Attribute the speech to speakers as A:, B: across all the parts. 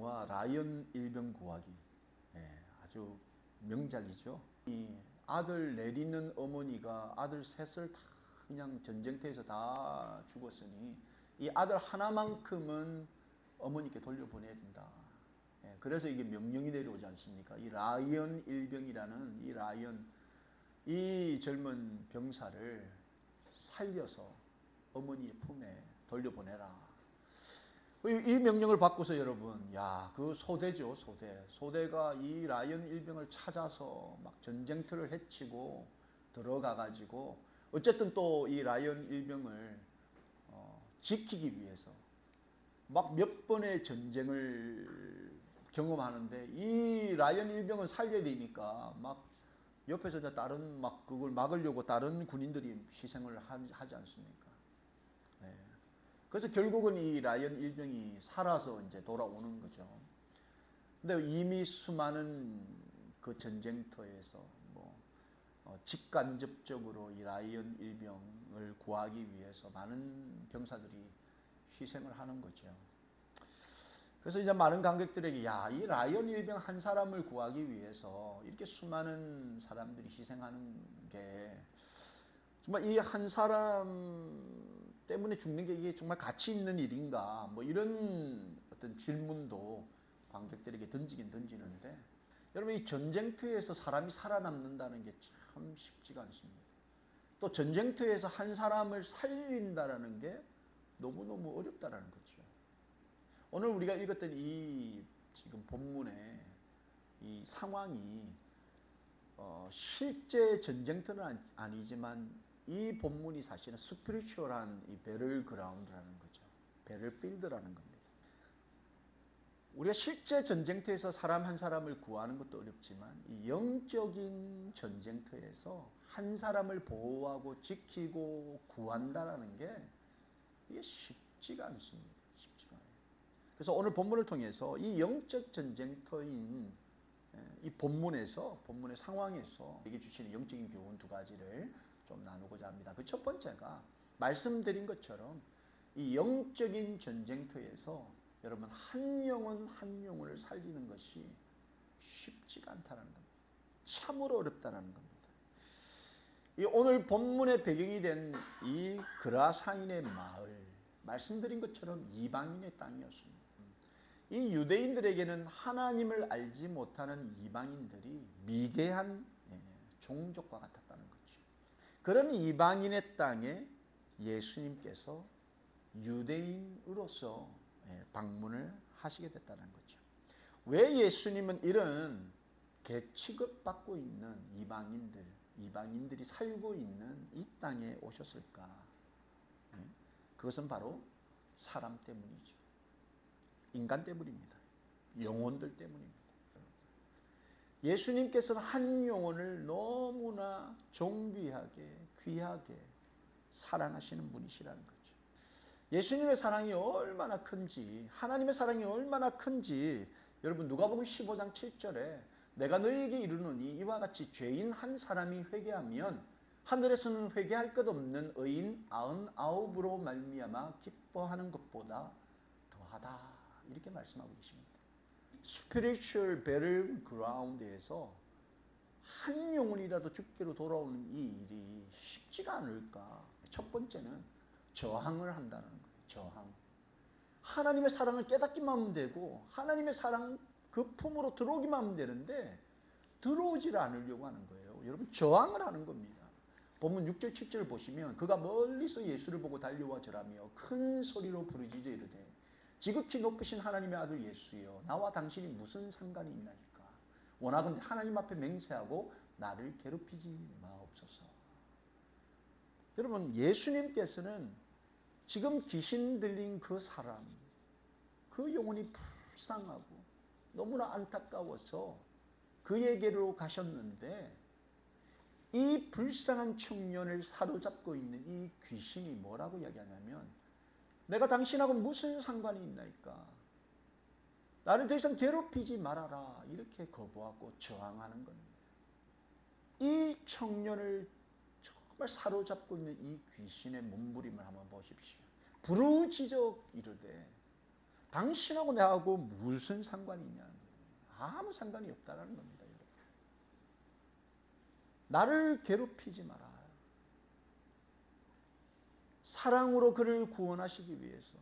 A: 영화 라이언 일병 구하기. 아주 명작이죠. 이 아들 내리는 어머니가 아들 셋을 다 그냥 전쟁터에서 다 죽었으니 이 아들 하나만큼은 어머니께 돌려보내야 된다. 그래서 이게 명령이 내려오지 않습니까? 이 라이언 일병이라는 이 라이언, 이 젊은 병사를 살려서 어머니의 품에 돌려보내라. 이 명령을 받고서 여러분, 그 소대죠, 소대. 소대가 이 라이언 일병을 찾아서 막 전쟁터를 헤치고 들어가가지고 어쨌든 또 이 라이언 일병을 지키기 위해서 막 몇 번의 전쟁을 경험하는데 이 라이언 일병을 살려야 되니까 막 옆에서 다른 막 그걸 막으려고 다른 군인들이 희생을 하지 않습니까? 그래서 결국은 이 라이언 일병이 살아서 이제 돌아오는 거죠. 근데 이미 수많은 그 전쟁터에서 직간접적으로 이 라이언 일병을 구하기 위해서 많은 병사들이 희생을 하는 거죠. 그래서 이제 많은 관객들에게 이 라이언 일병 한 사람을 구하기 위해서 이렇게 수많은 사람들이 희생하는 게 정말 이 한 사람 때문에 죽는 게 이게 정말 가치 있는 일인가? 이런 어떤 질문도 관객들에게 던지긴 던지는데, 여러분 이 전쟁터에서 사람이 살아남는다는 게 참 쉽지가 않습니다. 또 전쟁터에서 한 사람을 살린다라는 게 너무너무 어렵다라는 거죠. 오늘 우리가 읽었던 이 지금 본문의 이 상황이 실제 전쟁터는 아니지만 이 본문이 사실은 스피리추얼한 이 배럴그라운드라는 거죠. 배럴필드라는 겁니다. 우리가 실제 전쟁터에서 사람 한 사람을 구하는 것도 어렵지만 이 영적인 전쟁터에서 한 사람을 보호하고 지키고 구한다라는 게 이게 쉽지가 않습니다. 쉽지가 않아요. 그래서 오늘 본문을 통해서 이 영적 전쟁터인 이 본문의 상황에서 얘기해 주시는 영적인 교훈 두 가지를 좀 나누고자 합니다. 그 첫 번째가 말씀드린 것처럼 이 영적인 전쟁터에서 여러분 한 영혼을 살리는 것이 쉽지가 않다는 겁니다. 참으로 어렵다는 겁니다. 이 오늘 본문의 배경이 된 이 그라사인의 마을, 말씀드린 것처럼 이방인의 땅이었습니다. 이 유대인들에게는 하나님을 알지 못하는 이방인들이 미개한 종족과 같았다는 거죠. 그런 이방인의 땅에 예수님께서 유대인으로서 방문을 하시게 됐다는 거죠. 왜 예수님은 이런 취급받고 있는 이방인들이 살고 있는 이 땅에 오셨을까? 그것은 바로 사람 때문이죠. 인간 때문입니다. 영혼들 때문입니다. 예수님께서는 한 영혼을 너무나 존귀하게 귀하게 사랑하시는 분이시라는 거죠. 예수님의 사랑이 얼마나 큰지, 하나님의 사랑이 얼마나 큰지 여러분 누가복음 15장 7절에 내가 너희에게 이르노니 이와 같이 죄인 한 사람이 회개하면 하늘에서는 회개할 것 없는 의인 99으로 말미암아 기뻐하는 것보다 더하다, 이렇게 말씀하고 계십니다. 스피리추얼 배럴그라운드에서 한 영혼이라도 죽게로 돌아오는 이 일이 쉽지가 않을까? 첫 번째는 저항을 한다는 거예요. 저항. 하나님의 사랑을 깨닫기만 하면 되고 하나님의 사랑 그 품으로 들어오기만 하면 되는데 들어오지를 않으려고 하는 거예요. 여러분 저항을 하는 겁니다. 본문 6절 7절을 보시면 그가 멀리서 예수를 보고 달려와 절하며 큰 소리로 부르짖어 이르되 지극히 높으신 하나님의 아들 예수여, 나와 당신이 무슨 상관이 있나이까? 원하건대 하나님 앞에 맹세하고 나를 괴롭히지 마옵소서. 여러분 예수님께서는 지금 귀신 들린 그 사람, 그 영혼이 불쌍하고 너무나 안타까워서 그에게로 가셨는데 이 불쌍한 청년을 사로잡고 있는 이 귀신이 뭐라고 이야기하냐면 내가 당신하고 무슨 상관이 있나이까? 나를 더 이상 괴롭히지 말아라. 이렇게 거부하고 저항하는 겁니다. 이 청년을 정말 사로잡고 있는 이 귀신의 몸부림을 한번 보십시오. 부르짖어 이르되 당신하고 나하고 무슨 상관이 있냐? 아무 상관이 없다는 겁니다. 여러분. 나를 괴롭히지 마라. 사랑으로 그를 구원하시기 위해서,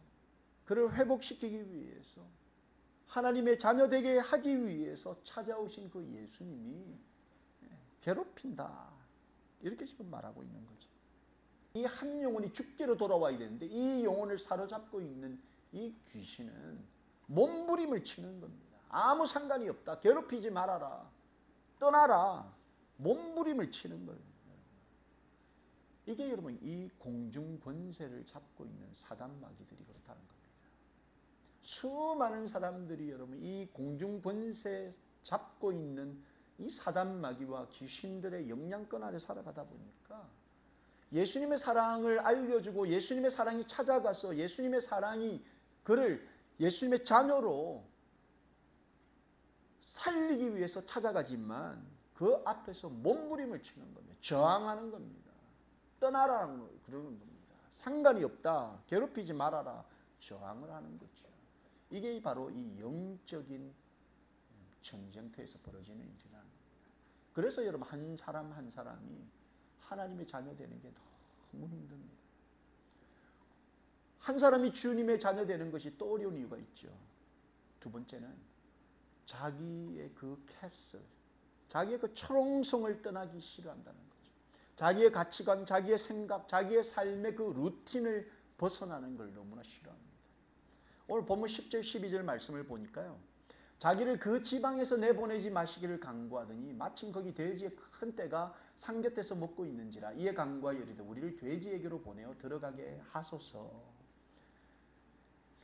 A: 그를 회복시키기 위해서, 하나님의 자녀 되게 하기 위해서 찾아오신 그 예수님이 괴롭힌다. 이렇게 지금 말하고 있는 거죠. 이 한 영혼이 죽게로 돌아와야 되는데 이 영혼을 사로잡고 있는 이 귀신은 몸부림을 치는 겁니다. 아무 상관이 없다. 괴롭히지 말아라. 떠나라. 몸부림을 치는 거예요. 이게 여러분 이 공중 권세를 잡고 있는 사단 마귀들이 그렇다는 겁니다. 수많은 사람들이 여러분 이 공중 권세 잡고 있는 이 사단 마귀와 귀신들의 영향권 아래 살아가다 보니까 예수님의 사랑을 알려주고 예수님의 사랑이 찾아가서 예수님의 사랑이 그를 예수님의 자녀로 살리기 위해서 찾아가지만 그 앞에서 몸부림을 치는 겁니다. 저항하는 겁니다. 떠나라는 그러는 겁니다. 상관이 없다. 괴롭히지 말아라. 저항을 하는 거죠. 이게 바로 이 영적인 전쟁터에서 벌어지는 일이라는 겁니다. 그래서 여러분 한 사람 한 사람이 하나님의 자녀 되는 게 너무 힘듭니다. 한 사람이 주님의 자녀 되는 것이 또 어려운 이유가 있죠. 두 번째는 자기의 그 캐슬, 자기의 그 초롱성을 떠나기 싫어한다는 거죠. 자기의 가치관, 자기의 생각, 자기의 삶의 그 루틴을 벗어나는 걸 너무나 싫어합니다. 오늘 본문 10절 12절 말씀을 보니까요. 자기를 그 지방에서 내보내지 마시기를 간구하더니 마침 거기 돼지의 큰 떼가 상곁에서 먹고 있는지라 이에 간구하여 이르되 우리를 돼지에게로 보내어 들어가게 하소서.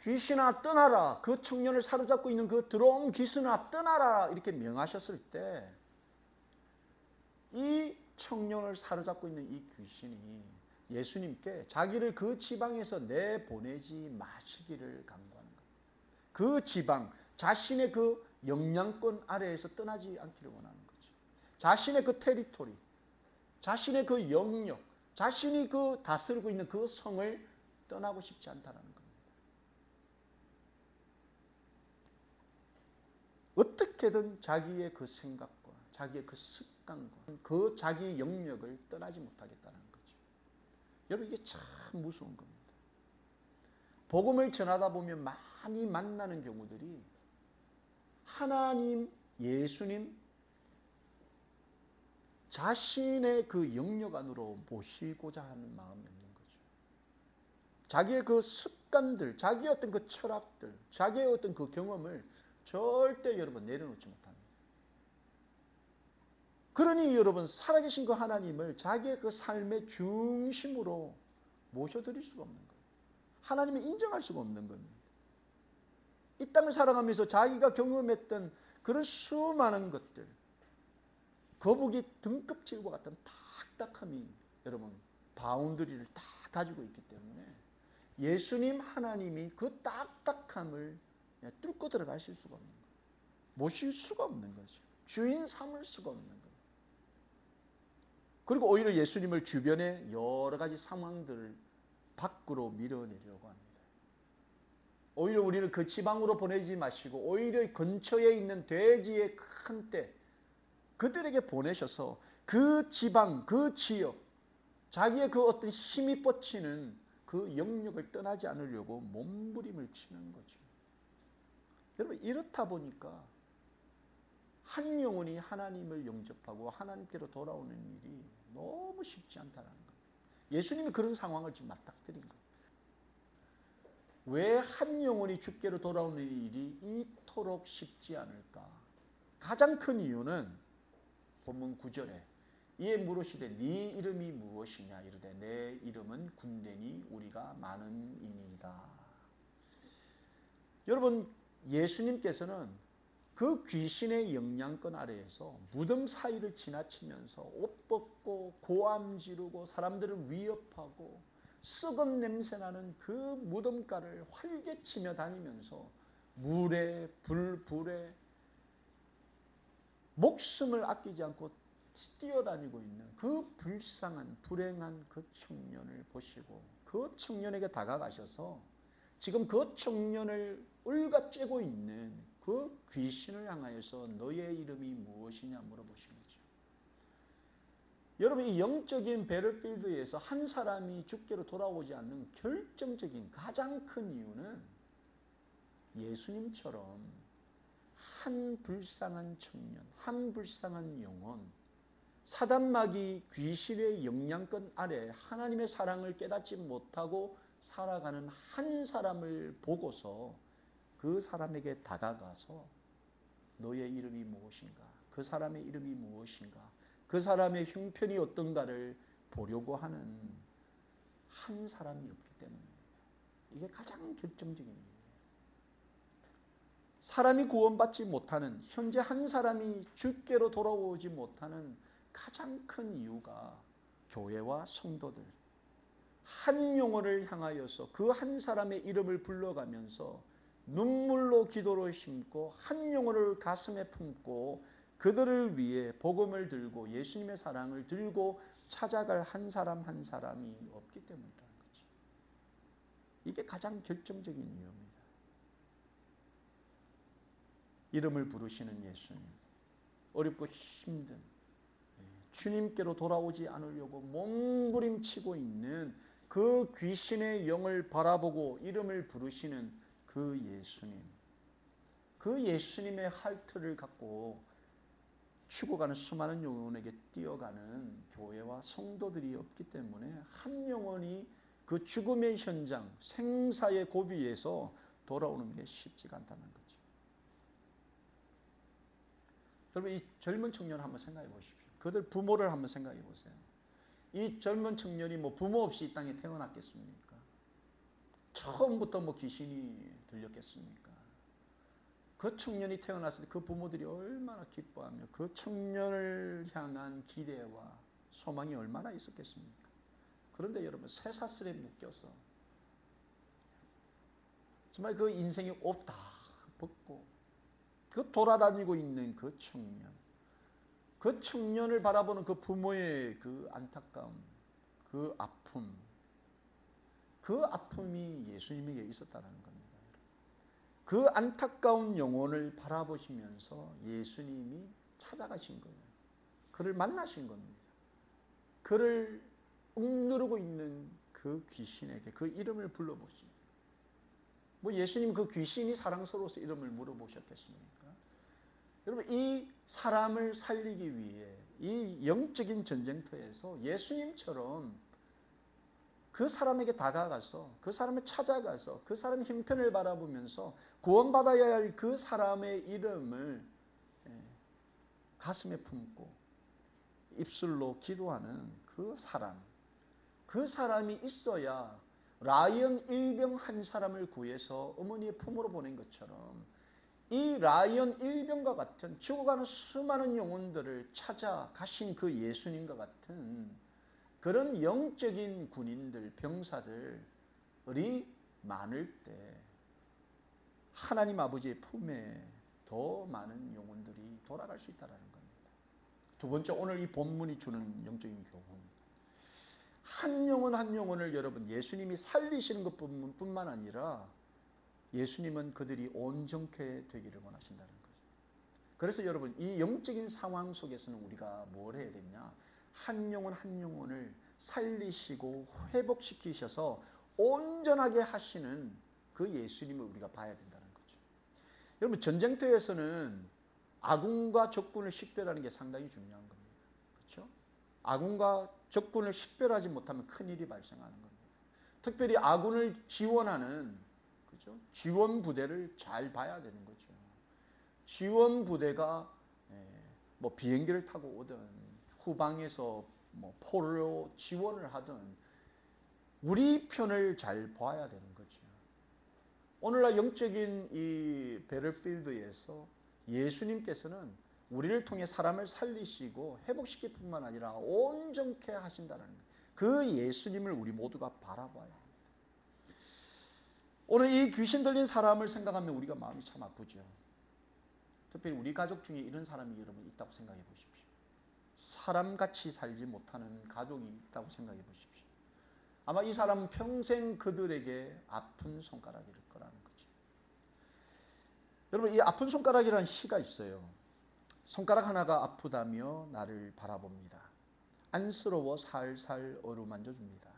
A: 귀신아 떠나라. 그 청년을 사로잡고 있는 그 더러운 귀신아 떠나라. 이렇게 명하셨을 때 이 청년을 사로잡고 있는 이 귀신이 예수님께 자기를 그 지방에서 내보내지 마시기를 간구하는 거예요. 그 지방, 자신의 그 영향권 아래에서 떠나지 않기를 원하는 거죠. 자신의 그 테리토리, 자신의 그 영역, 자신이 그 다스리고 있는 그 성을 떠나고 싶지 않다는 겁니다. 어떻게든 자기의 그 생각과 자기의 그 습관과 그 자기 영역을 떠나지 못하겠다는 거죠. 여러분 이게 참 무서운 겁니다. 복음을 전하다 보면 많이 만나는 경우들이 하나님, 예수님 자신의 그 영역 안으로 모시고자 하는 마음이 없는 거죠. 자기의 그 습관들, 자기의 어떤 그 철학들, 자기의 어떤 그 경험을 절대 여러분 내려놓지 못합니다. 그러니 여러분 살아계신 그 하나님을 자기의 그 삶의 중심으로 모셔드릴 수가 없는 거예요. 하나님을 인정할 수가 없는 겁니다. 이 땅을 살아가면서 자기가 경험했던 그런 수많은 것들, 거북이 등껍질과 같은 딱딱함이 여러분 바운더리를 다 가지고 있기 때문에 예수님 하나님이 그 딱딱함을 뚫고 들어가실 수가 없는 거예요. 모실 수가 없는 거죠. 주인 삼을 수가 없는 거예요. 그리고 오히려 예수님을 주변의 여러 가지 상황들을 밖으로 밀어내려고 합니다. 오히려 우리를 그 지방으로 보내지 마시고 오히려 근처에 있는 돼지의 큰 떼 그들에게 보내셔서 그 지방, 그 지역, 자기의 그 어떤 힘이 뻗치는 그 영역을 떠나지 않으려고 몸부림을 치는 거죠. 여러분 이렇다 보니까 한 영혼이 하나님을 영접하고 하나님께로 돌아오는 일이 너무 쉽지 않다는 겁니다. 예수님이 그런 상황을 지금 맞닥뜨린 거예요. 왜 한 영혼이 주께로 돌아오는 일이 이토록 쉽지 않을까? 가장 큰 이유는 본문 9절에 이에 물으시되 네 이름이 무엇이냐 이르되 내 이름은 군대니 우리가 많음이니이다. 여러분 예수님께서는 그 귀신의 영향권 아래에서 무덤 사이를 지나치면서 옷 벗고 고함 지르고 사람들을 위협하고 썩은 냄새나는 그 무덤가를 활개치며 다니면서 물에 불에 목숨을 아끼지 않고 뛰어다니고 있는 그 불쌍한 불행한 그 청년을 보시고 그 청년에게 다가가셔서 지금 그 청년을 울가쬐고 있는 그 귀신을 향하여서 너의 이름이 무엇이냐 물어보신 거죠. 여러분, 이 영적인 배럴필드에서 한 사람이 주께로 돌아오지 않는 결정적인 가장 큰 이유는 예수님처럼 한 불쌍한 청년, 한 불쌍한 영혼, 사단마귀 귀신의 영향권 아래 하나님의 사랑을 깨닫지 못하고 살아가는 한 사람을 보고서 그 사람에게 다가가서 너의 이름이 무엇인가, 그 사람의 이름이 무엇인가, 그 사람의 형편이 어떤가를 보려고 하는 한 사람이 없기 때문입니다. 이게 가장 결정적인 이유예요. 사람이 구원받지 못하는, 현재 한 사람이 주께로 돌아오지 못하는 가장 큰 이유가 교회와 성도들 한 영혼을 향하여서 그 한 사람의 이름을 불러가면서 눈물로 기도를 심고 한 영혼을 가슴에 품고 그들을 위해 복음을 들고 예수님의 사랑을 들고 찾아갈 한 사람 한 사람이 없기 때문이라는 거죠. 이게 가장 결정적인 이유입니다. 이름을 부르시는 예수님, 어렵고 힘든 주님께로 돌아오지 않으려고 몸부림치고 있는 그 귀신의 영을 바라보고 이름을 부르시는 그 예수님, 그 예수님의 할트를 갖고 죽어가는 수많은 영혼에게 뛰어가는 교회와 성도들이 없기 때문에 한 영혼이 그 죽음의 현장, 생사의 고비에서 돌아오는 게 쉽지가 않다는 거죠. 여러분, 이 젊은 청년 한번 생각해 보십시오. 그들 부모를 한번 생각해 보세요. 이 젊은 청년이 뭐 부모 없이 이 땅에 태어났겠습니까? 처음부터 뭐 귀신이 들렸겠습니까? 그 청년이 태어났을 때 그 부모들이 얼마나 기뻐하며 그 청년을 향한 기대와 소망이 얼마나 있었겠습니까? 그런데 여러분, 쇠사슬에 묶여서 정말 그 인생의 옷 다 벗고 그 돌아다니고 있는 그 청년, 그 청년을 바라보는 그 부모의 그 안타까움, 그 아픔, 그 아픔이 예수님에게 있었다는 겁니다. 그 안타까운 영혼을 바라보시면서 예수님이 찾아가신 거예요. 그를 만나신 겁니다. 그를 억누르고 있는 그 귀신에게 그 이름을 불러보십니다. 뭐 예수님 그 귀신이 사랑스러워서 이름을 물어보셨겠습니까? 여러분, 이 사람을 살리기 위해 이 영적인 전쟁터에서 예수님처럼 그 사람에게 다가가서 그 사람을 찾아가서 그 사람의 형편을 바라보면서 구원받아야 할 그 사람의 이름을 가슴에 품고 입술로 기도하는 그 사람, 그 사람이 있어야 라이언 일병 한 사람을 구해서 어머니의 품으로 보낸 것처럼 이 라이언 일병과 같은 죽어가는 수많은 영혼들을 찾아가신 그 예수님과 같은 그런 영적인 군인들, 병사들이 많을 때 하나님 아버지의 품에 더 많은 영혼들이 돌아갈 수 있다는 겁니다. 두 번째, 오늘 이 본문이 주는 영적인 교훈. 한 영혼 한 영혼을 여러분 예수님이 살리시는 것뿐만 아니라 예수님은 그들이 온전케 되기를 원하신다는 거죠. 그래서 여러분, 이 영적인 상황 속에서는 우리가 뭘 해야 되냐? 한 영혼 한 영혼을 살리시고 회복시키셔서 온전하게 하시는 그 예수님을 우리가 봐야 된다는 거죠. 여러분, 전쟁터에서는 아군과 적군을 식별하는 게 상당히 중요한 겁니다. 그렇죠? 아군과 적군을 식별하지 못하면 큰일이 발생하는 겁니다. 특별히 아군을 지원하는 지원 부대를 잘 봐야 되는 거죠. 지원 부대가 뭐 비행기를 타고 오든 후방에서 뭐 포로 지원을 하든 우리 편을 잘 봐야 되는 거죠. 오늘날 영적인 이 배럴필드에서 예수님께서는 우리를 통해 사람을 살리시고 회복시킬 뿐만 아니라 온전케 하신다는 그 예수님을 우리 모두가 바라봐야 합니다. 오늘 이 귀신 들린 사람을 생각하면 우리가 마음이 참 아프죠. 특별히 우리 가족 중에 이런 사람이 여러분 있다고 생각해 보십시오. 사람같이 살지 못하는 가족이 있다고 생각해 보십시오. 아마 이 사람은 평생 그들에게 아픈 손가락일 거라는 거죠. 여러분, 이 아픈 손가락이라는 시가 있어요. 손가락 하나가 아프다며 나를 바라봅니다. 안쓰러워 살살 어루만져줍니다.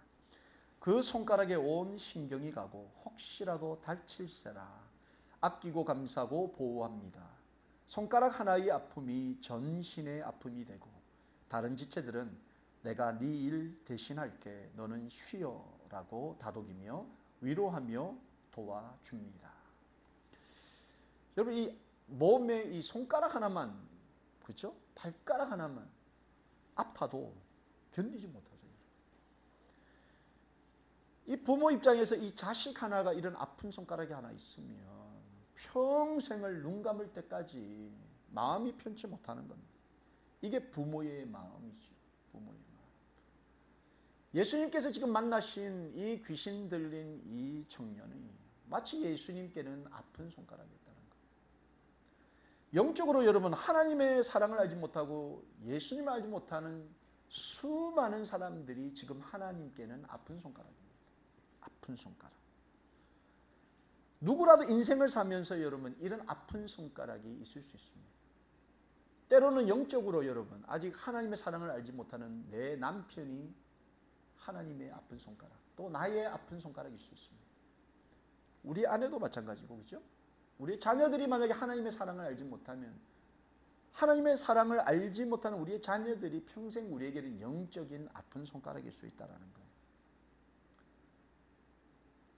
A: 그 손가락에 온 신경이 가고 혹시라도 다칠세라 아끼고 감싸고 보호합니다. 손가락 하나의 아픔이 전신의 아픔이 되고 다른 지체들은 내가 네 일 대신할게 너는 쉬어라고 다독이며 위로하며 도와줍니다. 여러분, 이 몸에 이 손가락 하나만, 그렇죠? 발가락 하나만 아파도 견디지 못하죠. 이 부모 입장에서 이 자식 하나가 이런 아픈 손가락이 하나 있으면 평생을 눈 감을 때까지 마음이 편치 못하는 겁니다. 이게 부모의 마음이죠. 부모의 마음. 예수님께서 지금 만나신 이 귀신 들린 이 청년이 마치 예수님께는 아픈 손가락이었다는 거예요. 영적으로 여러분, 하나님의 사랑을 알지 못하고 예수님을 알지 못하는 수많은 사람들이 지금 하나님께는 아픈 손가락입니다. 아픈 손가락. 누구라도 인생을 사면서 여러분 이런 아픈 손가락이 있을 수 있습니다. 때로는 영적으로 여러분 아직 하나님의 사랑을 알지 못하는 내 남편이 하나님의 아픈 손가락, 또 나의 아픈 손가락일 수 있습니다. 우리 아내도 마찬가지고, 그렇죠? 우리 자녀들이 만약에 하나님의 사랑을 알지 못하면 하나님의 사랑을 알지 못하는 우리의 자녀들이 평생 우리에게는 영적인 아픈 손가락일 수 있다는 거예요.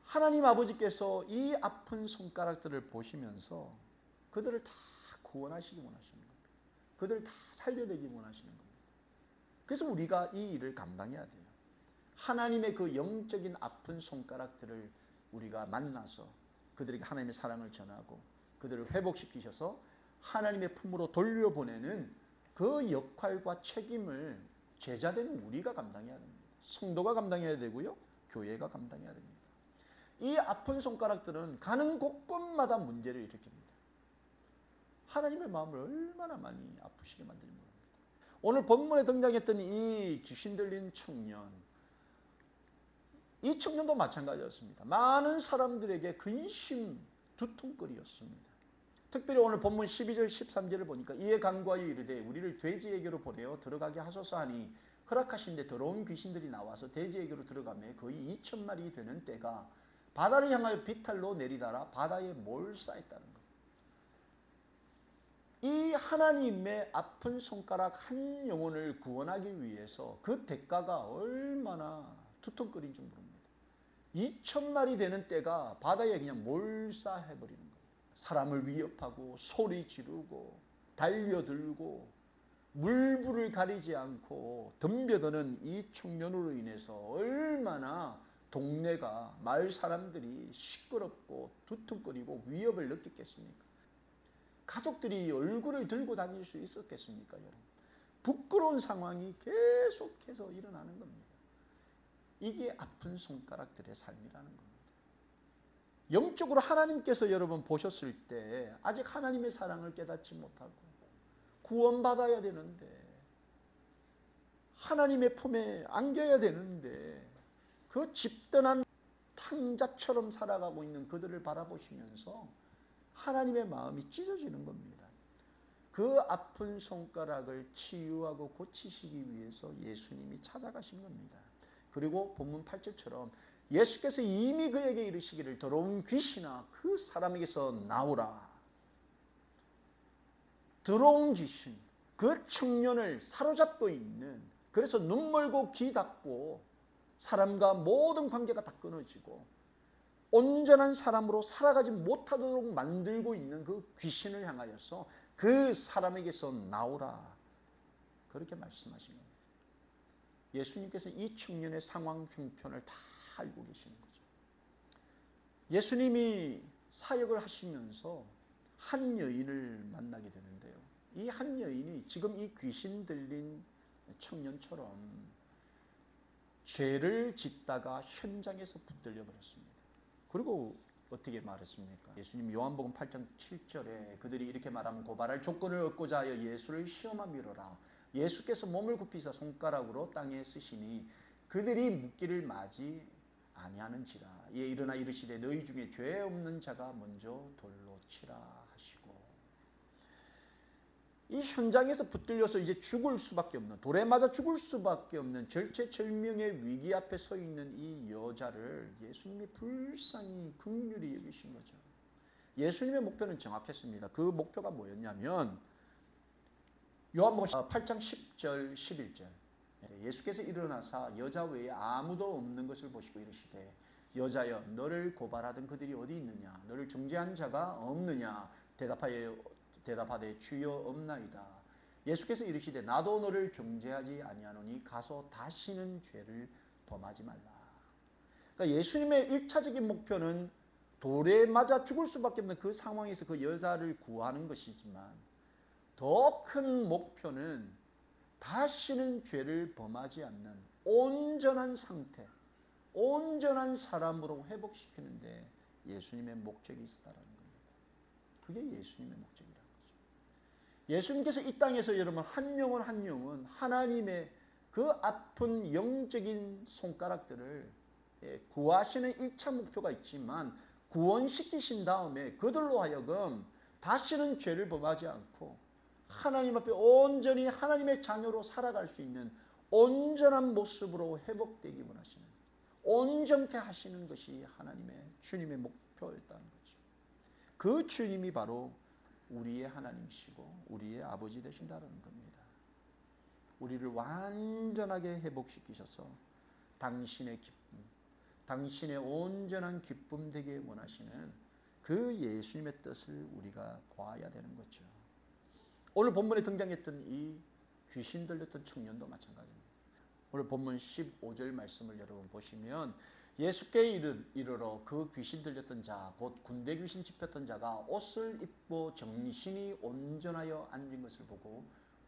A: 하나님 아버지께서 이 아픈 손가락들을 보시면서 그들을 다 구원하시기 원하시는 겁니다. 그들을 다 살려내기 원하시는 겁니다. 그래서 우리가 이 일을 감당해야 돼요. 하나님의 그 영적인 아픈 손가락들을 우리가 만나서 그들에게 하나님의 사랑을 전하고 그들을 회복시키셔서 하나님의 품으로 돌려보내는 그 역할과 책임을 제자된 우리가 감당해야 됩니다. 성도가 감당해야 되고요. 교회가 감당해야 됩니다. 이 아픈 손가락들은 가는 곳곳마다 문제를 일으킵니다. 하나님의 마음을 얼마나 많이 아프시게 만들지 모릅니다. 오늘 본문에 등장했던 이 귀신 들린 청년, 이 청년도 마찬가지였습니다. 많은 사람들에게 근심, 두통거리였습니다. 특별히 오늘 본문 12절 13절을 보니까 이에 간구하여 이르되 우리를 돼지에게로 보내어 들어가게 하소서 하니 허락하신데 더러운 귀신들이 나와서 돼지에게로 들어가매 거의 2,000마리 되는 떼가 바다를 향하여 비탈로 내리다라 바다에 몰싸했다는 것. 이 하나님의 아픈 손가락 한 영혼을 구원하기 위해서 그 대가가 얼마나 두통거린지 모릅니다. 2,000마리 되는 떼가 바다에 그냥 몰싸해버리는 거예요. 사람을 위협하고 소리 지르고 달려들고 물불을 가리지 않고 덤벼드는 이 청년으로 인해서 얼마나 동네가, 마을 사람들이 시끄럽고 두통거리고 위협을 느꼈겠습니까? 가족들이 얼굴을 들고 다닐 수 있었겠습니까, 여러분? 부끄러운 상황이 계속해서 일어나는 겁니다. 이게 아픈 손가락들의 삶이라는 겁니다. 영적으로 하나님께서 여러분 보셨을 때 아직 하나님의 사랑을 깨닫지 못하고 구원받아야 되는데 하나님의 품에 안겨야 되는데 그 집단한 탕자처럼 살아가고 있는 그들을 바라보시면서 하나님의 마음이 찢어지는 겁니다. 그 아픈 손가락을 치유하고 고치시기 위해서 예수님이 찾아가신 겁니다. 그리고 본문 8절처럼 예수께서 이미 그에게 이르시기를 더러운 귀신아 그 사람에게서 나오라. 더러운 귀신, 그 청년을 사로잡고 있는, 그래서 눈 멀고 귀 닫고 사람과 모든 관계가 다 끊어지고 온전한 사람으로 살아가지 못하도록 만들고 있는 그 귀신을 향하여서 그 사람에게서 나오라. 그렇게 말씀하신 겁니다. 예수님께서 이 청년의 상황 형편을 다 알고 계시는 거죠. 예수님이 사역을 하시면서 한 여인을 만나게 되는데요. 이 한 여인이 지금 이 귀신 들린 청년처럼 죄를 짓다가 현장에서 붙들려 버렸습니다. 그리고 어떻게 말했습니까? 예수님 요한복음 8장 7절에 그들이 이렇게 말하면 고발할 조건을 얻고자 하여 예수를 시험하미로라. 예수께서 몸을 굽히사 손가락으로 땅에 쓰시니 그들이 묻기를 마지 아니하는지라. 이에 일어나 이르시되 너희 중에 죄 없는 자가 먼저 돌로 치라 하시고. 이 현장에서 붙들려서 이제 죽을 수밖에 없는, 돌에 맞아 죽을 수밖에 없는 절체절명의 위기 앞에 서 있는 이 여자를 예수님이 불쌍히 긍휼히 여기신 거죠. 예수님의 목표는 정확했습니다. 그 목표가 뭐였냐면 요한복음 8장 10절 11절 예수께서 일어나사 여자 외에 아무도 없는 것을 보시고 이르시되 여자여 너를 고발하던 그들이 어디 있느냐 너를 정죄한 자가 없느냐 대답하되 주여 없나이다. 예수께서 이르시되 나도 너를 정죄하지 아니하노니 가서 다시는 죄를 범하지 말라. 그러니까 예수님의 1차적인 목표는 돌에 맞아 죽을 수밖에 없는 그 상황에서 그 여자를 구하는 것이지만 더 큰 목표는 다시는 죄를 범하지 않는 온전한 상태, 온전한 사람으로 회복시키는데 예수님의 목적이 있었다는 겁니다. 그게 예수님의 목적이라는 거죠. 예수님께서 이 땅에서 여러분 한 영혼 한 영혼 하나님의 그 아픈 영적인 손가락들을 구하시는 1차 목표가 있지만 구원시키신 다음에 그들로 하여금 다시는 죄를 범하지 않고 하나님 앞에 온전히 하나님의 자녀로 살아갈 수 있는 온전한 모습으로 회복되기 원하시는 온전케 하시는 것이 하나님의 주님의 목표였다는 거죠. 그 주님이 바로 우리의 하나님이시고 우리의 아버지 되신다는 겁니다. 우리를 완전하게 회복시키셔서 당신의 기쁨, 당신의 온전한 기쁨 되게 원하시는 그 예수님의 뜻을 우리가 구해야 되는 거죠. 오늘 본문에 등장했던 이 귀신 들렸던 청년도 마찬가지입니다. 오늘 본문 15절 말씀을 여러분 보시면 예수께 이르러 그 귀신 들렸던 자, 곧 군대 귀신 집혔던 자가 옷을 입고 정신이 온전하여 앉은 것을 보고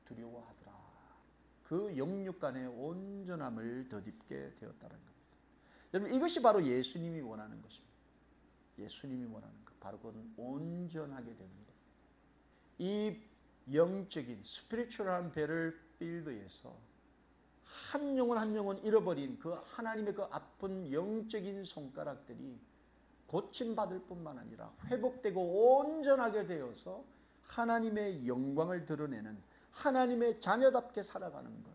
A: 두려워하더라. 그 영육 간의 온전함을 덧입게 되었다는 겁니다. 여러분 이것이 바로 예수님이 원하는 것입니다. 예수님이 원하는 것, 바로 그건 온전하게 되는 것. 이 영적인 스피리추얼한 배럴필드에서 한 영혼 한 영혼 잃어버린 그 하나님의 그 아픈 영적인 손가락들이 고침받을 뿐만 아니라 회복되고 온전하게 되어서 하나님의 영광을 드러내는 하나님의 자녀답게 살아가는 것,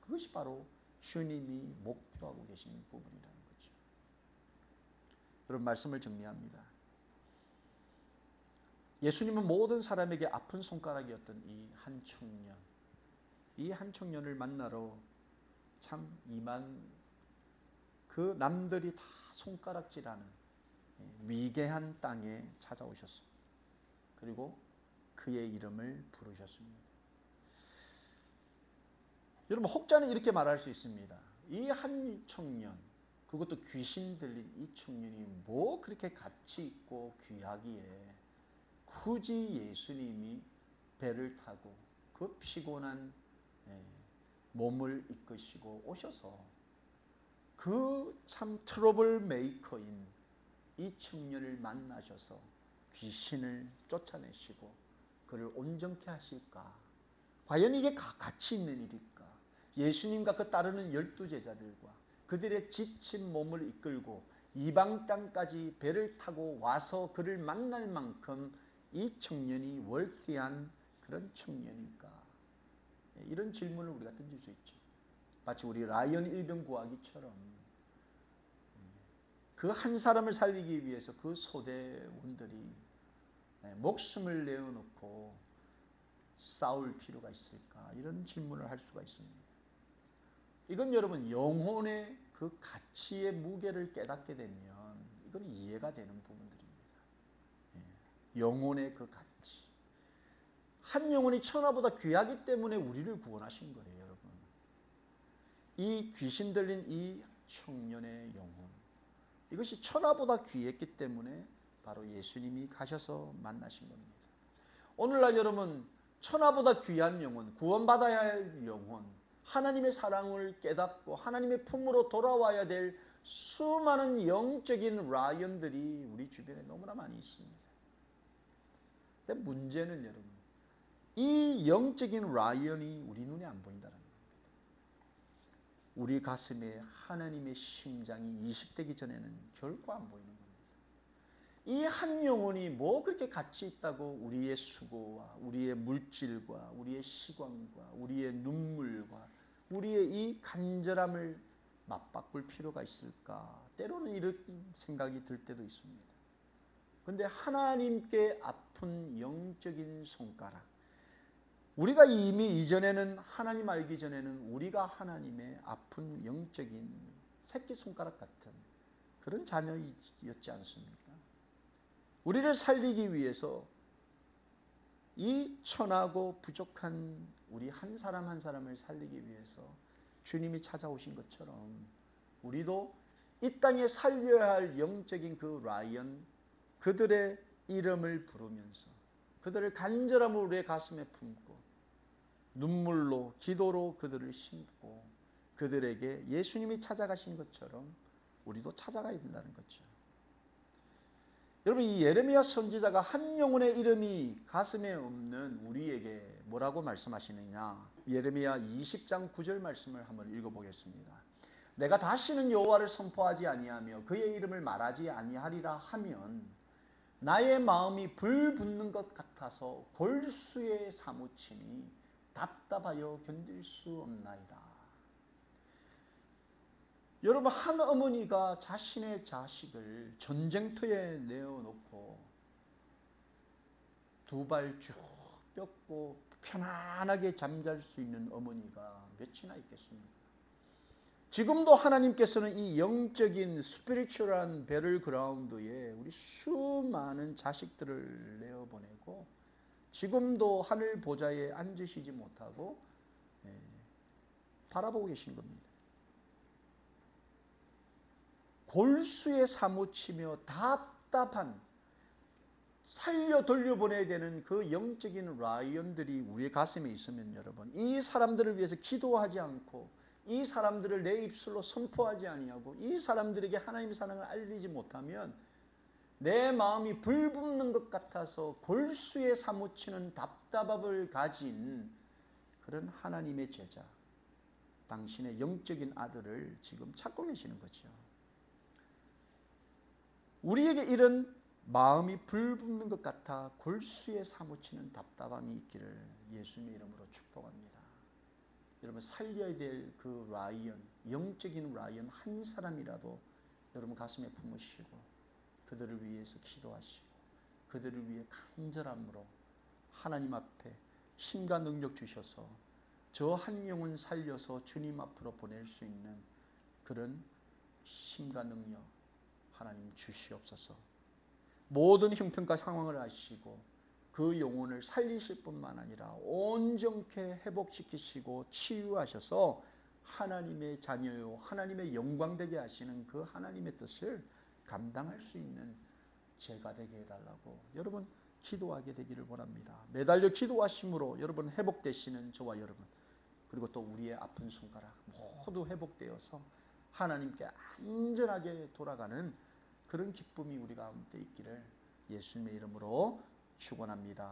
A: 그것이 바로 주님이 목표하고 계신 부분이라는 거죠. 여러분 말씀을 정리합니다. 예수님은 모든 사람에게 아픈 손가락이었던 이 한 청년을 만나러 참 이만 그 남들이 다 손가락질하는 위대한 땅에 찾아오셨습니다. 그리고 그의 이름을 부르셨습니다. 여러분 혹자는 이렇게 말할 수 있습니다. 이 한 청년, 그것도 귀신 들린 이 청년이 뭐 그렇게 가치 있고 귀하기에 굳이 예수님이 배를 타고 그 피곤한 몸을 이끄시고 오셔서 그 참 트러블 메이커인 이 청년을 만나셔서 귀신을 쫓아내시고 그를 온전케 하실까? 과연 이게 가치 있는 일일까? 예수님과 그 따르는 12제자들과 그들의 지친 몸을 이끌고 이방 땅까지 배를 타고 와서 그를 만날 만큼 이 청년이 월티한 그런 청년일까? 이런 질문을 우리가 던질 수 있죠. 마치 우리 라이언 일병 구하기처럼 그 한 사람을 살리기 위해서 그 소대원들이 목숨을 내어놓고 싸울 필요가 있을까? 이런 질문을 할 수가 있습니다. 이건 여러분 영혼의 그 가치의 무게를 깨닫게 되면 이건 이해가 되는 부분들입니다. 영혼의 그 가치. 한 영혼이 천하보다 귀하기 때문에 우리를 구원하신 거예요, 여러분. 이 귀신 들린 이 청년의 영혼, 이것이 천하보다 귀했기 때문에 바로 예수님이 가셔서 만나신 겁니다. 오늘날 여러분, 천하보다 귀한 영혼, 구원받아야 할 영혼, 하나님의 사랑을 깨닫고 하나님의 품으로 돌아와야 될 수많은 영적인 라이언들이 우리 주변에 너무나 많이 있습니다. 근데 문제는 여러분, 이 영적인 라이언이 우리 눈에 안 보인다는 겁니다. 우리 가슴에 하나님의 심장이 이식되기 전에는 결코 안 보이는 겁니다. 이 한 영혼이 뭐 그렇게 가치 있다고 우리의 수고와 우리의 물질과 우리의 시간과 우리의 눈물과 우리의 이 간절함을 맞바꿀 필요가 있을까? 때로는 이런 생각이 들 때도 있습니다. 그런데 하나님께 아픈 영적인 손가락, 우리가 이미 이전에는 하나님 알기 전에는 우리가 하나님의 아픈 영적인 새끼손가락 같은 그런 자녀였지 않습니까? 우리를 살리기 위해서 이 천하고 부족한 우리 한 사람 한 사람을 살리기 위해서 주님이 찾아오신 것처럼 우리도 이 땅에 살려야 할 영적인 그 라이언, 그들의 이름을 부르면서 그들을 간절함으로 우리의 가슴에 품고 눈물로 기도로 그들을 심고 그들에게 예수님이 찾아가신 것처럼 우리도 찾아가야 된다는 거죠. 여러분, 이 예레미야 선지자가 한 영혼의 이름이 가슴에 없는 우리에게 뭐라고 말씀하시느냐? 예레미야 20장 9절 말씀을 한번 읽어보겠습니다. 내가 다시는 여호와를 선포하지 아니하며 그의 이름을 말하지 아니하리라 하면 나의 마음이 불붙는 것 같아서 골수에 사무치니 답답하여 견딜 수 없나이다. 여러분, 한 어머니가 자신의 자식을 전쟁터에 내어놓고 두 발 쭉 뻗고 편안하게 잠잘 수 있는 어머니가 몇이나 있겠습니까? 지금도 하나님께서는 이 영적인 스피리추얼한 배럴그라운드에 우리 수많은 자식들을 내어보내고 지금도 하늘 보좌에 앉으시지 못하고 바라보고 계신 겁니다. 골수에 사무치며 답답한, 살려 돌려보내야 되는 그 영적인 라이언들이 우리의 가슴에 있으면 여러분, 이 사람들을 위해서 기도하지 않고 이 사람들을 내 입술로 선포하지 아니하고 이 사람들에게 하나님의 사랑을 알리지 못하면 내 마음이 불붙는 것 같아서 골수에 사무치는 답답함을 가진 그런 하나님의 제자, 당신의 영적인 아들을 지금 찾고 계시는 거죠. 우리에게 이런 마음이 불붙는 것 같아 골수에 사무치는 답답함이 있기를 예수님의 이름으로 축복합니다. 여러분, 살려야 될 그 라이언, 영적인 라이언 한 사람이라도 여러분 가슴에 품으시고 그들을 위해서 기도하시고 그들을 위해 간절함으로 하나님 앞에 힘과 능력 주셔서 저 한 영혼 살려서 주님 앞으로 보낼 수 있는 그런 힘과 능력 하나님 주시옵소서. 모든 형편과 상황을 아시고 그 영혼을 살리실 뿐만 아니라 온전케 회복시키시고 치유하셔서 하나님의 자녀요 하나님의 영광되게 하시는 그 하나님의 뜻을 감당할 수 있는 제가 되게 해달라고 여러분 기도하게 되기를 원합니다. 매달려 기도하심으로 여러분 회복되시는 저와 여러분, 그리고 또 우리의 아픈 손가락 모두 회복되어서 하나님께 안전하게 돌아가는 그런 기쁨이 우리 가운데 있기를 예수님의 이름으로 축원합니다.